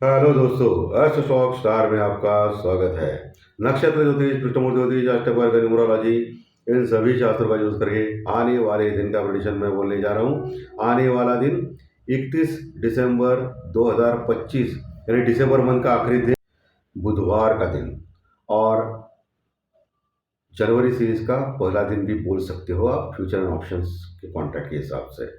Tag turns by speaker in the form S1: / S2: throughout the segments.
S1: Hello दोस्तों, astro shock star में आपका स्वागत है। नक्षत्र ज्योतिष, पृष्ठमूर्ति ज्योतिष, अष्टवर्ग, न्यूमरोलॉजी, इन सभी शास्त्रों का यूज करके आने वाले दिन का प्रेडिक्शन मैं बोलने जा रहा हूँ। आने वाला दिन 31 दिसंबर 2025 यानी दिसंबर मंथ का आखिरी दिन, बुधवार का दिन, और जनवरी सीरीज का पहला दिन भी बोल सकते हो आप फ्यूचर एंड ऑप्शंस के कॉन्ट्रैक्ट के हिसाब से।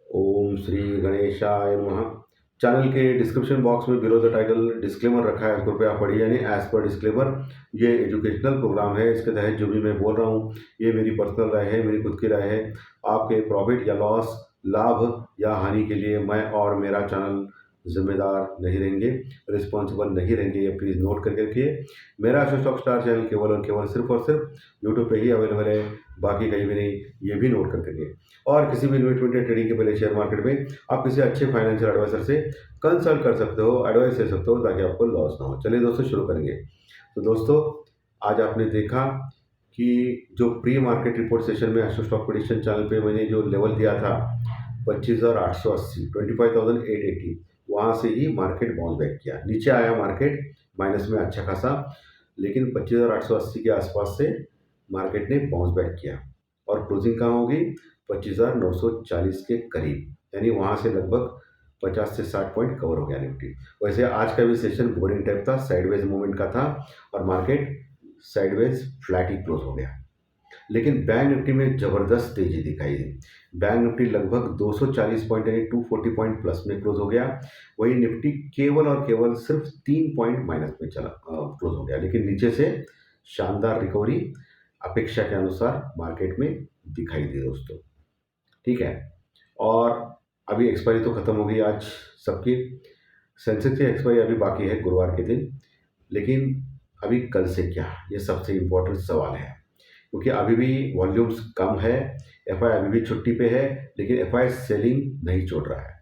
S1: ओम श्री गणेशाय नमः। चैनल के डिस्क्रिप्शन बॉक्स में बिलो द टाइटल डिस्क्लेमर रखा है, उसको कृपया पढ़िए। यानी एज पर डिस्क्लेमर, ये एजुकेशनल प्रोग्राम है। इसके तहत जो भी मैं बोल रहा हूँ ये मेरी पर्सनल राय है, मेरी खुद की राय है। आपके प्रॉफिट या लॉस, लाभ या हानि के लिए मैं और मेरा चैनल जिम्मेदार नहीं रहेंगे, रिस्पॉन्सिबल नहीं रहेंगे। ये प्लीज़ नोट करके रखिए। मेरा एस्ट्रो स्टॉक स्टार चैनल केवल और केवल सिर्फ और सिर्फ यूट्यूब पे ही अवेलेबल है, बाकी कहीं भी नहीं। ये भी नोट करके रखिए। और किसी भी इन्वेस्टमेंट या ट्रेडिंग के पहले शेयर मार्केट में आप किसी अच्छे फाइनेंशियल एडवाइजर से कंसल्ट कर सकते हो, एडवाइस ले सकते हो, ताकि आपको लॉस ना हो। चलिए दोस्तों, शुरू करेंगे। तो दोस्तों, आज आपने देखा कि जो प्री मार्केट रिपोर्ट सेशन में एस्ट्रो स्टॉक प्रेडिक्शन चैनल पे मैंने जो लेवल दिया था 25,880, 25,880, वहाँ से ही मार्केट बाउंस बैक किया। नीचे आया मार्केट माइनस में अच्छा खासा, लेकिन 25,880 के आसपास से मार्केट ने बाउंस बैक किया और क्लोजिंग कहाँ होगी? 25,940 के करीब, यानी वहाँ से लगभग 50 से 60 पॉइंट कवर हो गया निफ्टी। वैसे आज का भी सेशन बोरिंग टाइप था, साइडवेज मूवमेंट का था और मार्केट साइडवेज फ्लैट ही क्लोज हो गया। लेकिन बैंक निफ्टी में ज़बरदस्त तेजी दिखाई दी। बैंक निफ्टी लगभग 240 पॉइंट यानी 240 पॉइंट प्लस में क्लोज हो गया। वही निफ्टी केवल और केवल सिर्फ 3 पॉइंट माइनस में चला क्लोज हो गया। लेकिन नीचे से शानदार रिकवरी अपेक्षा के अनुसार मार्केट में दिखाई दी दोस्तों। ठीक है, और अभी एक्सपायरी तो ख़त्म हो गई आज सबकी। सेंसेक्स की एक्सपायरी अभी बाकी है गुरुवार के दिन, लेकिन अभी कल से क्या, ये सबसे इम्पोर्टेंट सवाल है। क्योंकि अभी भी वॉल्यूम्स कम है, एफआई अभी भी छुट्टी पे है, लेकिन एफआई सेलिंग नहीं छोड़ रहा है।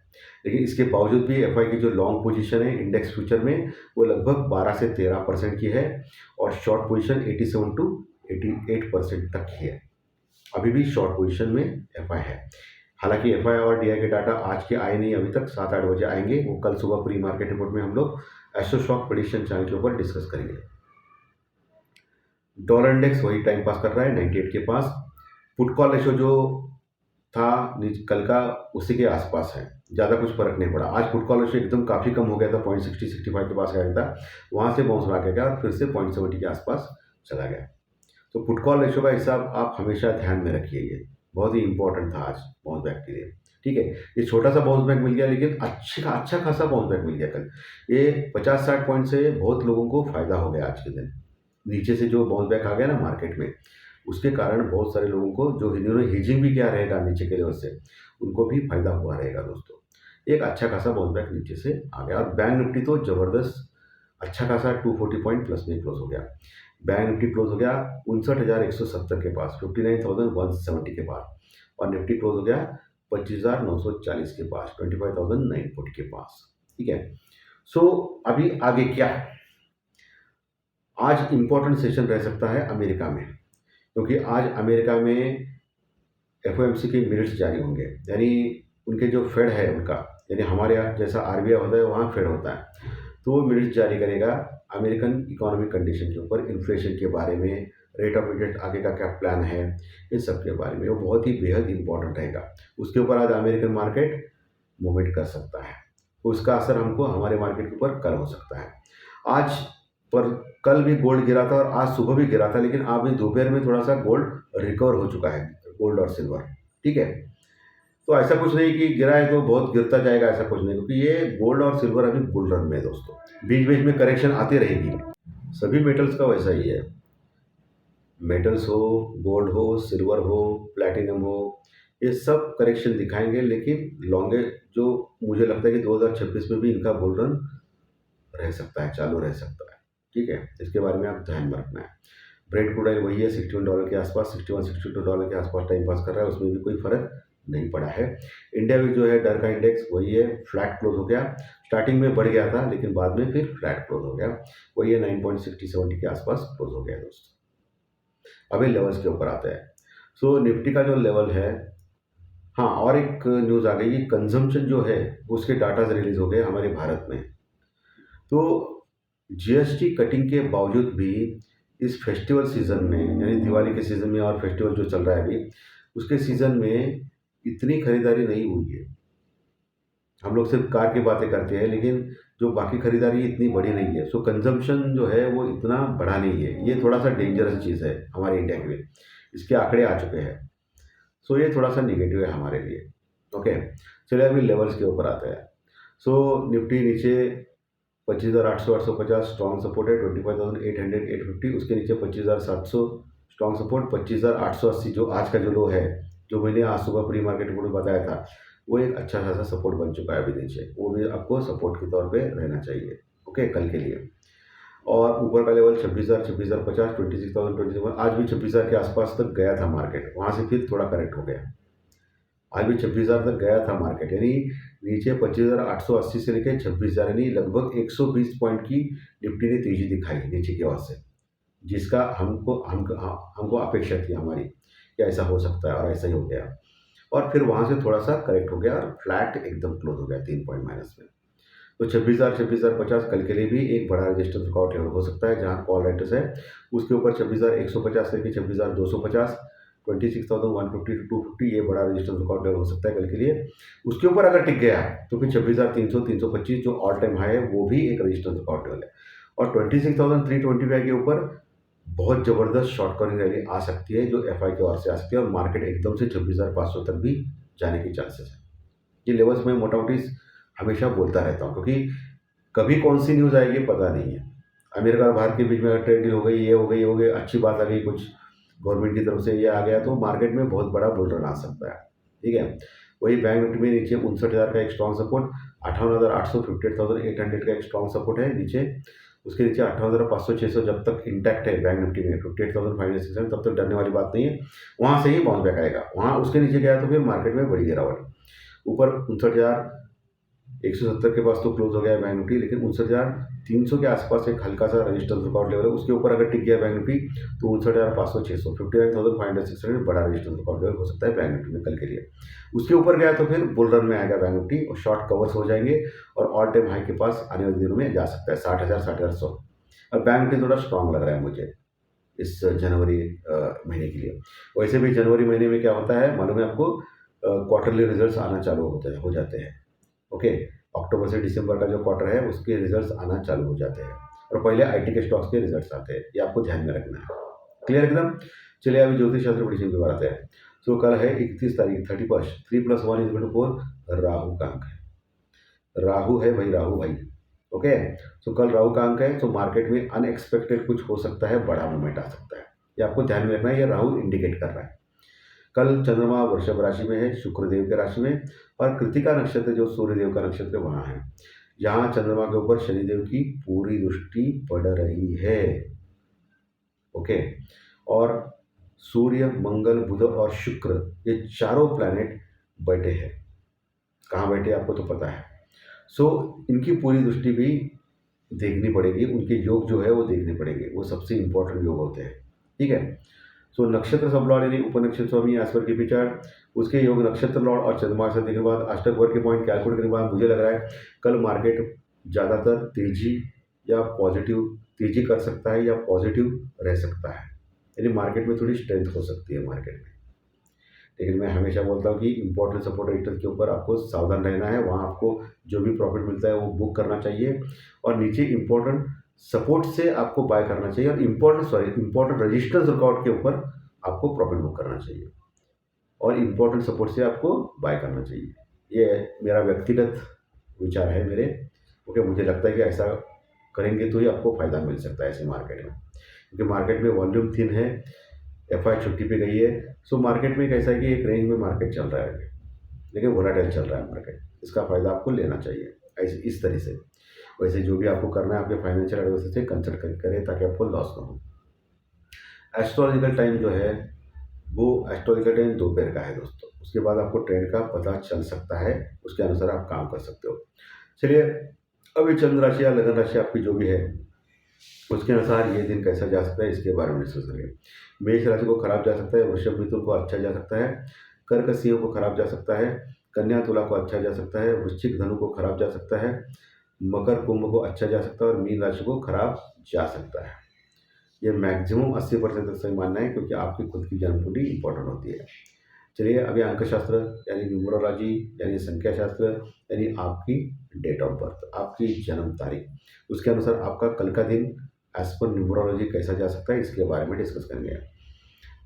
S1: लेकिन इसके बावजूद भी एफआई की जो लॉन्ग पोजीशन है इंडेक्स फ्यूचर में, वो लगभग 12 से 13% की है और शॉर्ट पोजीशन 87 टू 88% तक की है। अभी भी शॉर्ट पोजीशन में एफआई है। हालांकि एफआई और डीआई के डाटा आज के आए नहीं, अभी तक 7-8 बजे आएंगे। वो कल सुबह प्री मार्केट रिपोर्ट में हम लोग एस्ट्रो स्टॉक प्रेडिक्शन चैनल के ऊपर डिस्कस करेंगे। डॉलर इंडेक्स वही टाइम पास कर रहा है 98 के पास। पुट कॉल रेशो जो था कल का, उसी के आसपास है, ज़्यादा कुछ फर्क नहीं पड़ा। आज पुट कॉल रेशो एकदम काफ़ी कम हो गया था, 0.60-65 के पास गया था, वहाँ से बाउंस बैक गया और फिर से 0.70 के आसपास चला गया। तो पुट कॉल रेशो का हिसाब आप हमेशा ध्यान में रखिए, ये बहुत ही इंपॉर्टेंट था आज बाउंस बैक के लिए। ठीक है, ये छोटा सा बाउंस बैक मिल गया, लेकिन अच्छा खासा बाउंस बैक मिल गया कल। ये 50-60 पॉइंट से बहुत लोगों को फायदा हो गया आज के दिन। नीचे से जो बाउंस बैक आ गया ना मार्केट में, उसके कारण बहुत सारे लोगों को, जो जिन्होंने हेजिंग भी किया रहेगा नीचे के लेवल से, उनको भी फायदा हुआ रहेगा दोस्तों। एक अच्छा खासा बाउंस बैक नीचे से आ गया और बैंक निफ्टी तो ज़बरदस्त अच्छा खासा 240 पॉइंट प्लस में क्लोज हो गया। बैंक निफ्टी क्लोज हो गया 59,170 के पास, 59,170 के पास, और निफ्टी क्लोज हो गया 25,940 के पास, 25,940 के पास। ठीक है, सो अभी आगे क्या है? आज इंपॉर्टेंट सेशन रह सकता है अमेरिका में, क्योंकि आज अमेरिका में एफओएमसी के मिनट्स जारी होंगे। यानी उनके जो फेड है उनका, यानी हमारे यहाँ जैसा आरबीआई होता है वहाँ फेड होता है, तो वो मिनट्स जारी करेगा अमेरिकन इकोनॉमिक कंडीशन के ऊपर, इन्फ्लेशन के बारे में, रेट ऑफ इंटरेस्ट आगे का क्या प्लान है, इन सब के बारे में। वो बहुत ही बेहद इंपॉर्टेंट रहेगा। उसके ऊपर आज अमेरिकन मार्केट मूवमेंट कर सकता है, उसका असर हमको हमारे मार्केट के ऊपर कल हो सकता है। आज पर कल भी गोल्ड गिरा था और आज सुबह भी गिरा था, लेकिन अभी दोपहर में थोड़ा सा गोल्ड रिकवर हो चुका है, गोल्ड और सिल्वर। ठीक है, तो ऐसा कुछ नहीं कि गिरा है तो बहुत गिरता जाएगा, ऐसा कुछ नहीं, क्योंकि ये गोल्ड और सिल्वर अभी बुल रन में है दोस्तों। बीच बीच में करेक्शन आती रहेगी, सभी मेटल्स का वैसा ही है। मेटल्स हो, गोल्ड हो, सिल्वर हो, प्लैटिनम हो, ये सब करेक्शन दिखाएंगे, लेकिन लॉन्गे जो मुझे लगता है कि 2026 में भी इनका बुल रन रह सकता है, चालू रह सकता है। ठीक है, इसके बारे में आप ध्यान में रखना है। ब्रेड क्रूड ऑयल वही है, $61 के आसपास, $61-62 के आसपास टाइम पास कर रहा है, उसमें भी कोई फर्क नहीं पड़ा है। इंडिया में जो है डर का इंडेक्स वही है, फ्लैट क्लोज हो गया। स्टार्टिंग में बढ़ गया था, लेकिन बाद में फिर फ्लैट क्लोज हो गया, वही है 9.60-70 के आसपास क्लोज हो गया दोस्तों। अभी लेवल्स के ऊपर आते हैं। सो निफ्टी का जो लेवल है हाँ, और एक न्यूज़ आ गई कि कंज़म्पशन जो है उसके डाटाज़ रिलीज़ हो गए हमारे भारत में। तो जीएसटी कटिंग के बावजूद भी इस फेस्टिवल सीज़न में, यानी दिवाली के सीज़न में और फेस्टिवल जो चल रहा है अभी, उसके सीज़न में इतनी खरीदारी नहीं हुई है। हम लोग सिर्फ़ कार की बातें करते हैं, लेकिन जो बाकी खरीदारी इतनी बड़ी नहीं है। सो कंज़म्पशन जो है वो इतना बढ़ा नहीं है। ये थोड़ा-सा डेंजरस चीज़ है हमारे इंडिया के लिए। इसके आंकड़े आ चुके हैं। सो ये थोड़ा-सा नेगेटिव है हमारे लिए। ओके, चलिए अभी लेवल्स के ऊपर आते हैं। सो निफ्टी नीचे 25,800 850 स्ट्रॉन्ग सपोर्ट है, 25,800 850, उसके नीचे 25,700 स्ट्रॉन्ग सपोर्ट, 25,880 जो आज का जो लो है, जो मैंने आज सुबह प्री मार्केट रिपोर्ट में बताया था, वो एक अच्छा खासा सपोर्ट बन चुका है अभी नीचे। वो भी आपको सपोर्ट के तौर पे रहना चाहिए, ओके, कल के लिए। और ऊपर का लेवल 26,000 26,050 26,000 27, आज भी 26,000 के आसपास तक गया था मार्केट, वहाँ से फिर थोड़ा करेक्ट हो गया। आज भी 26,000 तक गया था मार्केट, यानी नीचे 25,880 से लेकर 26,000, यानी लगभग 120 पॉइंट की निफ्टी ने तेजी दिखाई नीचे की ओर से, जिसका हमको अपेक्षा थी हमारी कि ऐसा हो सकता है, और ऐसा ही हो गया। और फिर वहाँ से थोड़ा सा करेक्ट हो गया और फ्लैट एकदम क्लोज हो गया 3 पॉइंट माइनस में। तो 26,000 26,050 कल के लिए भी एक बड़ा रजिस्टेंस वर्कआउट लेवल हो सकता है, जहाँ कॉल राइटर्स है उसके ऊपर 26,150 से लेकर 26,250, 26,150 टू 250, ये बड़ा रजिस्टेंस वर्कआउट लेवल हो सकता है कल के लिए। उसके ऊपर अगर टिक गया तो फिर 26,300 325 जो ऑल टाइम हाई है वो भी एक रजिस्टेंस वर्कआउट लेवल है। और 26,325 के ऊपर बहुत ज़बरदस्त शॉर्ट कवरिंग रैली आ सकती है, जो एफआई की ओर से आ सकती है, और मार्केट एकदम से 26,500 तक भी जाने की चांसेस है। ये लेवल्स में मोटा मोटी हमेशा बोलता रहता हूँ, क्योंकि कभी कौन सी न्यूज़ आएगी पता नहीं है। अमेरिका और भारत के बीच में अगर ट्रेड डील हो गई, ये हो गई, ये हो गई, अच्छी बात आ गई, कुछ गवर्नमेंट की तरफ से ये आ गया, तो मार्केट में बहुत बड़ा बुल रन आ सकता है। ठीक है, वही बैंक निफ्टी में नीचे 59,000 का एक स्ट्रॉन्ग सपोर्ट, 58,800 58,800 का एक स्ट्रॉन्ग सपोर्ट है नीचे। उसके नीचे 58,500 600 जब तक इंटैक्ट है बैंक निफ्टी में, 58,500 तब तक डरने वाली बात नहीं है। वहाँ से ही बाउंस बैक आएगा, वहाँ उसके नीचे गया तो फिर मार्केट में बड़ी गिरावट। ऊपर 59,170 के पास तो क्लोज हो गया है बैंक निफ्टी, लेकिन 59,300 के आसपास एक हल्का सा रजिस्टेंस वर्कआउट लेवल है, उसके ऊपर अगर टिक गया बैंक निफ्टी तो 59,500 600 59,500 बड़ा रजिस्टेंस वर्कआउट लेवल हो सकता है बैंक निफ्टी में कल के लिए। उसके ऊपर गया तो फिर बुल रन में आएगा बैंक निफ्टी, और शॉर्ट कवर्स हो जाएंगे, और ऑल टाइम हाई के पास आने वाले दिनों में जा सकता है 60,000 60,100। और बैंक निफ्टी थोड़ा स्ट्रांग लग रहा है मुझे इस जनवरी महीने के लिए। वैसे भी जनवरी महीने में क्या होता है मालूम है आपको, क्वार्टरली रिजल्ट्स आना चालू हो जाते हैं। ओके, अक्टूबर से दिसंबर का जो क्वार्टर है उसके रिजल्ट्स आना चालू हो जाते हैं, और पहले आईटी के स्टॉक्स के रिजल्ट्स आते हैं, ये आपको ध्यान में रखना है। क्लियर एकदम। चलिए अभी ज्योतिष शास्त्र प्रेडिक्शन के बारे आते हैं। सो कल है 31 तारीख, 31, 3 + 1 = 4, राहु का अंक है। राहु है भाई, राहु भाई। ओके, सो कल राहु का अंक है, तो मार्केट में अनएक्सपेक्टेड कुछ हो सकता है, बड़ा मूवमेंट आ सकता है, ये आपको ध्यान में रखना है, ये राहु इंडिकेट कर रहा है। कल चंद्रमा वृषभ राशि में है, शुक्रदेव के राशि में, और कृतिका नक्षत्र जो सूर्यदेव का नक्षत्र वहाँ है, यहाँ चंद्रमा के ऊपर शनिदेव की पूरी दृष्टि पड़ रही है। ओके, और सूर्य, मंगल, बुध और शुक्र, ये चारों प्लैनेट बैठे हैं। कहाँ बैठे आपको तो पता है। सो इनकी पूरी दृष्टि भी देखनी पड़ेगी, उनके योग जो है वो देखने पड़ेंगे, वो सबसे इंपॉर्टेंट योग होते हैं। ठीक है, सो नक्षत्र सब लॉर्ड यानी उपनक्षत्र स्वामी एज पर के विचार, उसके योग नक्षत्र लॉर्ड और चंद्रमा से देखने के बाद अष्टक वर्ग के पॉइंट कैलकुलेट करने के बाद मुझे लग रहा है कल मार्केट ज़्यादातर तेजी या पॉजिटिव, तेजी कर सकता है या पॉजिटिव रह सकता है, यानी मार्केट में थोड़ी स्ट्रेंथ हो सकती है मार्केट में। लेकिन मैं हमेशा बोलता हूँ कि इंपॉर्टेंट सपोर्ट रेजिस्टेंस के ऊपर आपको सावधान रहना है, वहाँ आपको जो भी प्रॉफिट मिलता है वो बुक करना चाहिए, और नीचे इंपॉर्टेंट सपोर्ट से आपको बाय करना चाहिए, और इंपॉर्टेंट रेजिस्टेंस वर्कआउट के ऊपर आपको प्रॉफिट बुक करना चाहिए, और इंपॉर्टेंट सपोर्ट से आपको बाय करना चाहिए। ये मेरा व्यक्तिगत विचार है मेरे। ओके, मुझे लगता है कि ऐसा करेंगे तो ही आपको फ़ायदा मिल सकता है ऐसे मार्केट में, क्योंकि मार्केट में वॉल्यूम थिन है, एफआई छुट्टी पे गई है। सो मार्केट में कैसा है कि एक रेंज में मार्केट चल रहा है अभी, लेकिन वोलाटाइल चल रहा है मार्केट, इसका फ़ायदा आपको लेना चाहिए ऐसे इस तरह से। वैसे जो भी आपको करना है आपके फाइनेंशियल एडवाइजर से कंसल्ट करें ताकि आपको लॉस ना हो। एस्ट्रोलॉजिकल टाइम जो है वो एस्ट्रोलॉजिकल टाइम दोपहर का है दोस्तों, उसके बाद आपको ट्रेंड का पता चल सकता है, उसके अनुसार आप काम कर सकते हो। चलिए अभी चंद्र राशि या लगन राशि आपकी जो भी है उसके अनुसार ये दिन कैसा जा सकता है इसके बारे में डिस्कस करेंगे। मेष राशि को खराब जा सकता है, वृषभ मिथुन को अच्छा जा सकता है। कर्क सिंह को खराब जा सकता है, कन्या तुला को अच्छा जा सकता है, वृश्चिक धनु को खराब जा सकता है, मकर कुंभ को अच्छा जा सकता है और मीन राशि को खराब जा सकता है। ये मैक्सिमम 80% तक सही मानना है, क्योंकि आपकी खुद की जन्म कुंडली इंपॉर्टेंट होती है। चलिए अभी अंकशास्त्र यानी न्यूमरोलॉजी यानी संख्या शास्त्र यानी आपकी डेट ऑफ बर्थ, आपकी जन्म तारीख, उसके अनुसार आपका कल का दिन एज पर न्यूमरोलॉजी कैसा जा सकता है, इसके बारे में डिस्कस करेंगे।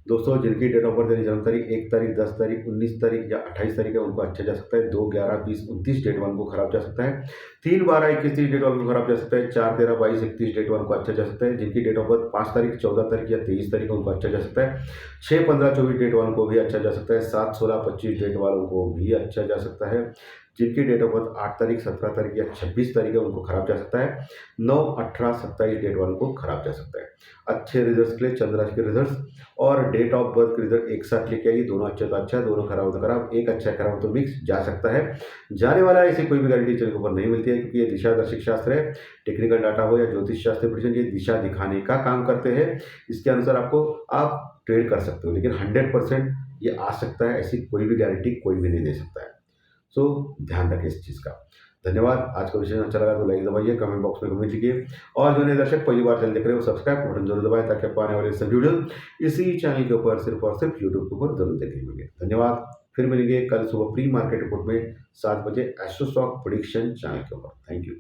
S1: दोस्तों, जिनकी डेट ऑफ बर्थ यानी जन्म तारीख 1 तारीख, 10 तारीख, 19 तारीख या 28 तारीख है, उनको अच्छा जा सकता है। 2, 11, 20, 29 डेट वालों को खराब जा सकता है। 3, 12, 21, 30 डेट वालों को खराब जा सकता है। 4, 13, 22, 31 डेट वालों को अच्छा जा सकता है। जिनकी डेट ऑफ बर्थ 5 तारीख, 14 तारीख या 23 तारीख है, उनको अच्छा जा सकता है। 6, 15, 24 डेट वालों को भी अच्छा जा सकता है। 7, 16, 25 डेट वालों को भी अच्छा जा सकता है। जिनकी डेट ऑफ बर्थ 8 तारीख, 17 तारीख या 26 तारीख है, उनको खराब जा सकता है। 9, 18, 27 डेट वालों को खराब जा सकता है। अच्छे रिजल्ट्स के लिए चंद्र राशि के रिजल्ट्स और डेट ऑफ बर्थ के रिजल्ट एक साथ लेके आइए। दोनों अच्छे तो अच्छा, दोनों खराब तो खराब, एक अच्छा खराब तो मिक्स जा सकता है। जाने वाला है, ऐसी कोई भी गारंटी चैनल के ऊपर नहीं मिलती है, क्योंकि ये दिशादर्शक शास्त्र है। टेक्निकल डाटा हो या ज्योतिष शास्त्र प्रेडिक्शन, ये दिशा दिखाने का काम करते हैं। इसके अनुसार आपको आप ट्रेड कर सकते हो, लेकिन 100% ये आ सकता है, ऐसी कोई भी गारंटी कोई भी नहीं दे सकता है। सो ध्यान रखें इस चीज़ का। धन्यवाद। आज का विषय अच्छा लगा तो लाइक दबाइए, कमेंट बॉक्स में कमेंट कीजिए और जो नए दर्शक पहली बार चैनल देख रहे हो सब्सक्राइब बटन जरूर दबाएं, ताकि आपको आने वाले सभी वीडियो इसी चैनल के ऊपर सिर्फ और सिर्फ यूट्यूब के ऊपर जरूर देखने मिलेंगे। धन्यवाद। फिर मिलेंगे कल सुबह प्री मार्केट रिपोर्ट में 7 बजे एस्ट्रो स्टॉक प्रेडिक्शन चैनल के ऊपर। Thank you.